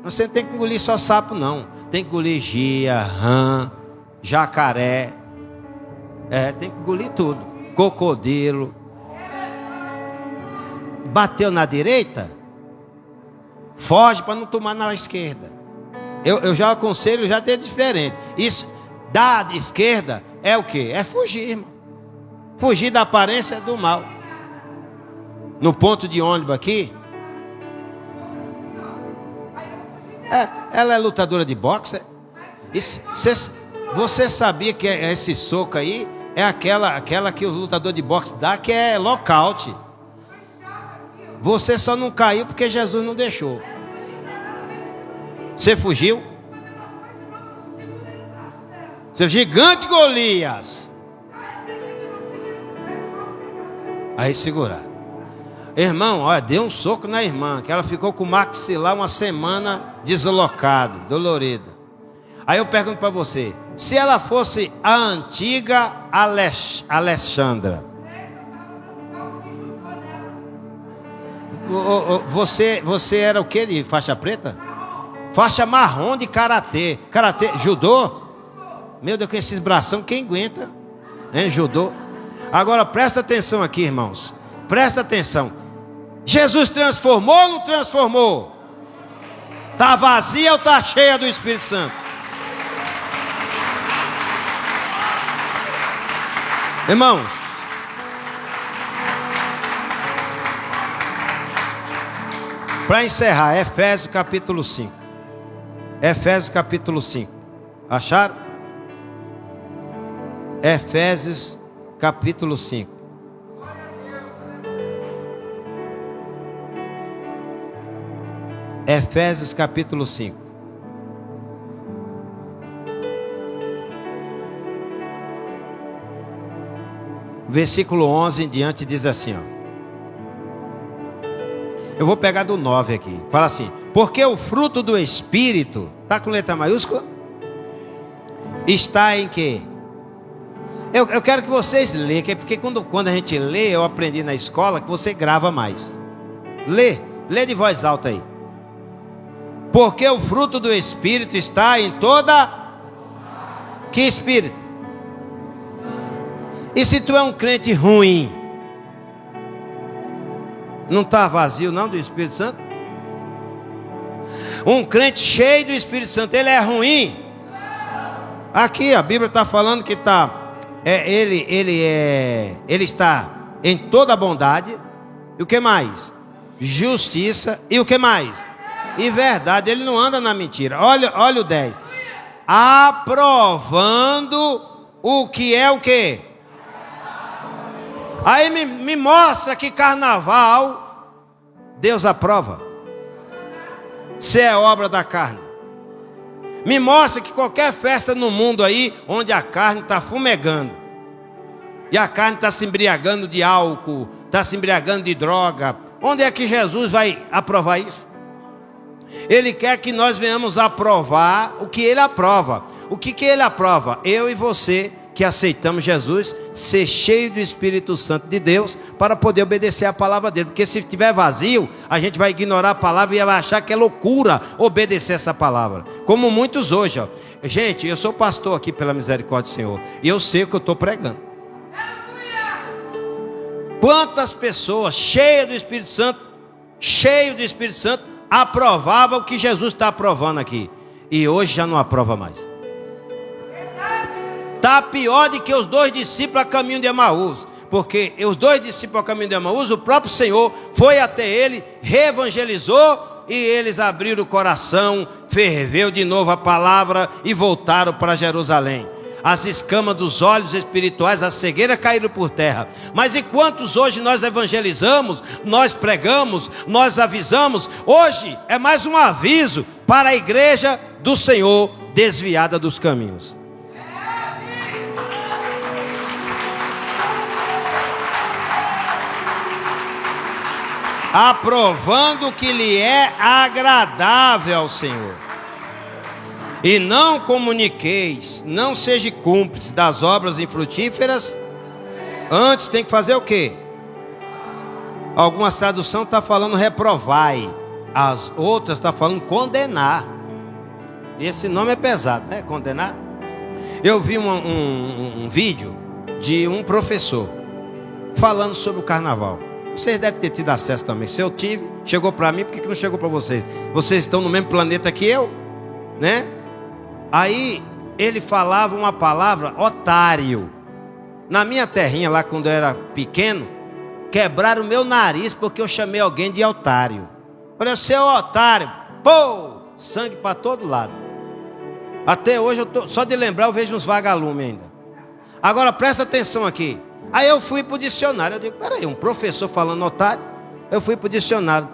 Você não tem que engolir só sapo, não. Tem que engolir gia, rã, jacaré. Tem que engolir tudo. Crocodilo. Bateu na direita? Foge para não tomar na esquerda. Eu já aconselho, já tem diferente. Isso da esquerda é o quê? É fugir, irmão. Fugir da aparência do mal. No ponto de ônibus aqui, ela é lutadora de boxe. Você sabia que esse soco aí é aquela que o lutador de boxe dá, que é lockout. Você só não caiu porque Jesus não deixou. Você fugiu? Seu gigante Golias. Aí segurar. Irmão, olha, deu um soco na irmã, que ela ficou com o maxilar uma semana deslocado, dolorido. Aí eu pergunto para você: se ela fosse a antiga Alexandra, você era o que de faixa preta? Faixa marrom de karatê. Karatê, judô? Meu Deus, com esses bração, quem aguenta? Hein, judô? Agora presta atenção aqui, irmãos. Presta atenção. Jesus transformou ou não transformou? Está vazia ou está cheia do Espírito Santo? Irmãos, para encerrar, Efésios capítulo 5. Efésios capítulo 5. Acharam? Efésios capítulo 5. Efésios capítulo 5. Versículo 11 em diante diz assim, ó. Eu vou pegar do 9 aqui. Fala assim: porque o fruto do Espírito, está com letra maiúscula? Está em quê? Eu quero que vocês leiam, porque quando a gente lê, eu aprendi na escola que você grava mais. Lê de voz alta aí. Porque o fruto do Espírito está em toda... Que Espírito? E se tu é um crente ruim? Não está vazio não do Espírito Santo? Um crente cheio do Espírito Santo, ele é ruim? Aqui a Bíblia está falando que ele está em toda bondade. E o que mais? Justiça. E o que mais? E verdade. Ele não anda na mentira. Olha o 10. Aprovando o que é o quê? Aí me mostra que carnaval Deus aprova. Se é obra da carne. Me mostra que qualquer festa no mundo aí, onde a carne está fumegando, e a carne está se embriagando de álcool, está se embriagando de droga, onde é que Jesus vai aprovar isso? Ele quer que nós venhamos aprovar o que Ele aprova. O que Ele aprova? Eu e você que aceitamos Jesus, ser cheio do Espírito Santo de Deus, para poder obedecer a palavra dele. Porque se estiver vazio, a gente vai ignorar a palavra e vai achar que é loucura obedecer essa palavra. Como muitos hoje, ó. Gente, eu sou pastor aqui pela misericórdia do Senhor, e eu sei o que eu estou pregando. Quantas pessoas cheias do Espírito Santo, aprovavam o que Jesus está aprovando aqui, e hoje já não aprova mais. Está pior do que os 2 discípulos a caminho de Emaús. Porque os 2 discípulos a caminho de Emaús, o próprio Senhor foi até ele, reevangelizou, e eles abriram o coração, ferveu de novo a palavra e voltaram para Jerusalém. As escamas dos olhos espirituais, a cegueira caíram por terra. Mas enquanto hoje nós evangelizamos, nós pregamos, nós avisamos, hoje é mais um aviso para a igreja do Senhor desviada dos caminhos. Aprovando o que lhe é agradável ao Senhor. E não comuniqueis, não seja cúmplice das obras infrutíferas. Antes tem que fazer o quê? Algumas traduções estão falando reprovai, as outras estão falando condenar. Esse nome é pesado, né? Condenar. Eu vi um vídeo de um professor falando sobre o carnaval. Vocês devem ter tido acesso também. Se eu tive, chegou para mim, por que não chegou para vocês? Vocês estão no mesmo planeta que eu, né? Aí ele falava uma palavra, otário. Na minha terrinha lá, quando eu era pequeno, quebraram o meu nariz porque eu chamei alguém de otário. Falei, seu otário, pô, sangue para todo lado. Até hoje, só de lembrar, eu vejo uns vagalumes ainda. Agora presta atenção aqui. Aí eu fui para o dicionário, eu digo, peraí, um professor falando otário. Eu fui para o dicionário,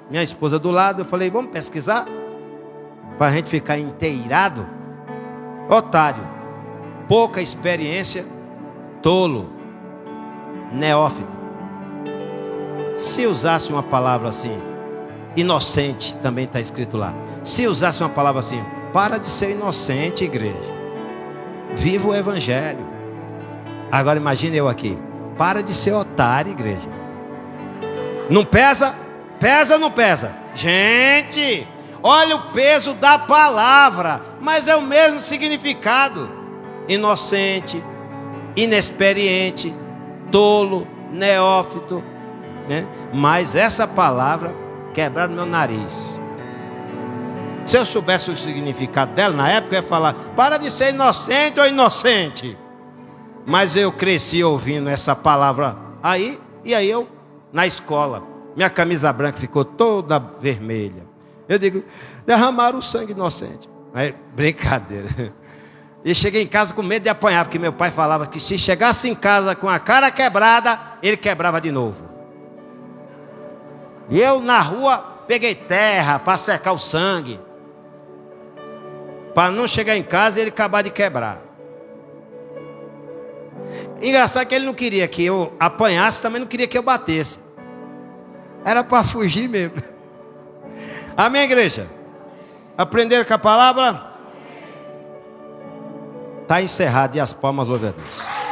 minha esposa do lado, eu falei, vamos pesquisar? Para a gente ficar inteirado. Otário, pouca experiência, tolo, neófito. Se usasse uma palavra assim, inocente, também está escrito lá. Se usasse uma palavra assim, para de ser inocente, igreja. Viva o Evangelho. Agora imagine eu aqui. Para de ser otário, igreja. Não pesa? Pesa ou não pesa? Gente, olha o peso da palavra. Mas é o mesmo significado. Inocente, inexperiente, tolo, neófito, né? Mas essa palavra quebraram meu nariz. Se eu soubesse o significado dela na época, eu ia falar, para de ser inocente ou inocente. Mas eu cresci ouvindo essa palavra aí, e aí eu, na escola, minha camisa branca ficou toda vermelha. Eu digo, derramaram o sangue inocente. Mas, brincadeira. E cheguei em casa com medo de apanhar, porque meu pai falava que se chegasse em casa com a cara quebrada, ele quebrava de novo. E eu na rua peguei terra para secar o sangue, para não chegar em casa e ele acabar de quebrar. Engraçado que ele não queria que eu apanhasse, também não queria que eu batesse. Era para fugir mesmo. Amém, igreja? Aprenderam com a palavra? Está encerrado e as palmas louvam a Deus.